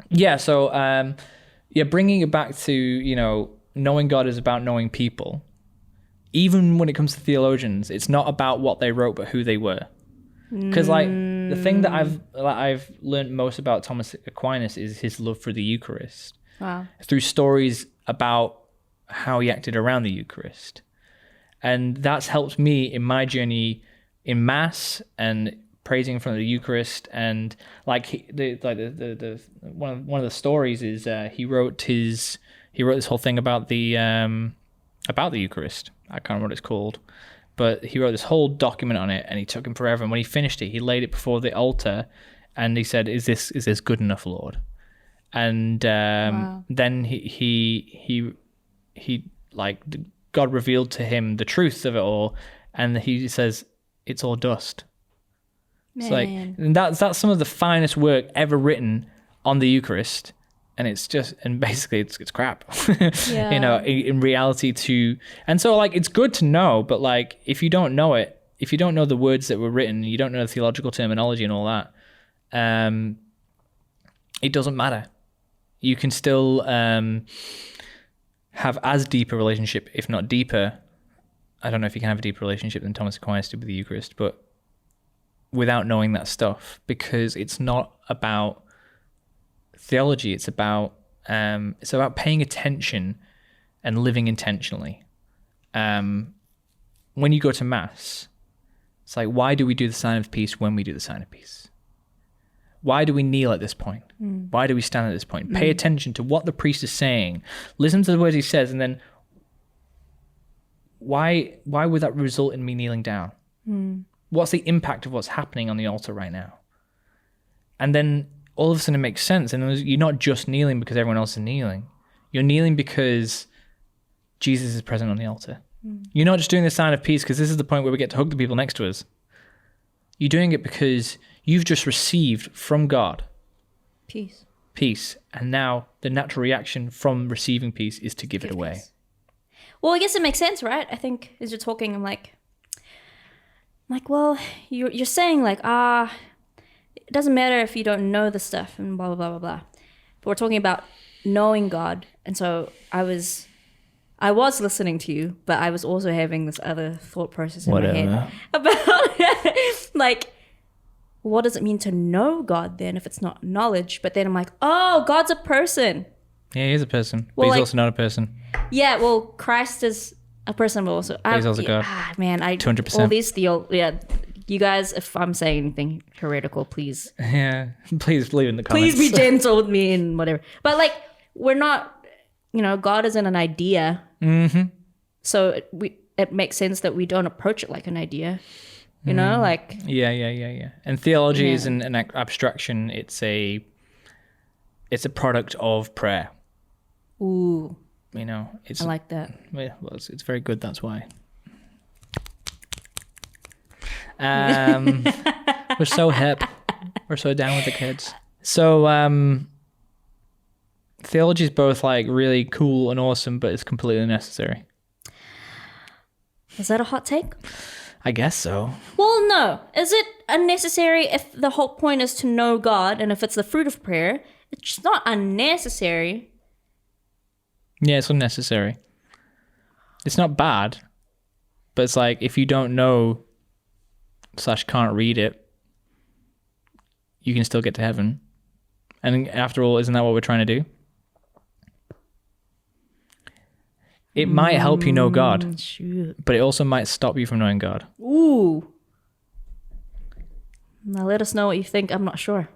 Yeah, so bringing it back to, knowing God is about knowing people. Even when it comes to theologians, it's not about what they wrote, but who they were. Because the thing that I've learned most about Thomas Aquinas is his love for the Eucharist. Wow. Through stories about how he acted around the Eucharist. And that's helped me in my journey in Mass and praising in front of the Eucharist. And one of the stories is he wrote this whole thing about the Eucharist. I can't remember what it's called, but he wrote this whole document on it, and he took him forever. And when he finished it, he laid it before the altar, and he said, "Is this good enough, Lord?" And Wow. then he God revealed to him the truth of it all, and he says, "It's all dust." It's like, and that's some of the finest work ever written on the Eucharist, and basically it's crap. Yeah. In reality and so it's good to know, but if you don't know it, if you don't know the words that were written, you don't know the theological terminology and all that, it doesn't matter. You can still have as deep a relationship, if not deeper. I don't know if you can have a deeper relationship than Thomas Aquinas did with the Eucharist, but without knowing that stuff, because it's not about theology. It's about paying attention and living intentionally. When you go to Mass, it's like, why do we do the sign of peace when we do the sign of peace? Why do we kneel at this point? Why do we stand at this point? Pay attention to what the priest is saying. Listen to the words he says, and then why would that result in me kneeling down? What's the impact of what's happening on the altar right now? And then all of a sudden it makes sense. And you're not just kneeling because everyone else is kneeling. You're kneeling because Jesus is present on the altar. You're not just doing the sign of peace because this is the point where we get to hug the people next to us. You're doing it because you've just received from God peace. And now the natural reaction from receiving peace is to give it away. Peace. Well, I guess it makes sense, right? I think as you're talking, I'm like, well, you're saying it doesn't matter if you don't know the stuff and blah, blah, blah, blah, blah. But we're talking about knowing God. And so I was listening to you, but I was also having this other thought process in my head about what does it mean to know God then if it's not knowledge? But then I'm like, oh, God's a person. Yeah, he is a person, Well, but he's also not a person. Yeah, well, Christ is a person, but also He's also God. 200%. All these you guys, if I'm saying anything heretical, please. Yeah, please leave in the comments. Please be gentle with me and whatever. But we're not, God isn't an idea. Mm-hmm. So it makes sense that we don't approach it like an idea. Yeah. And theology is an abstraction. It's a product of prayer. Ooh. It's I like that. Well, it's very good. That's why. We're so hip. We're so down with the kids. So theology is both really cool and awesome, but it's completely necessary. Is that a hot take? I guess so. Well, no. Is it unnecessary if the whole point is to know God, and if it's the fruit of prayer? It's not unnecessary. Yeah, it's unnecessary. It's not bad, but it's if you don't know / can't read it, you can still get to heaven. And after all, isn't that what we're trying to do? It might help you know God, Shoot. but it also might stop you from knowing God. Ooh. Now let us know what you think. I'm not sure.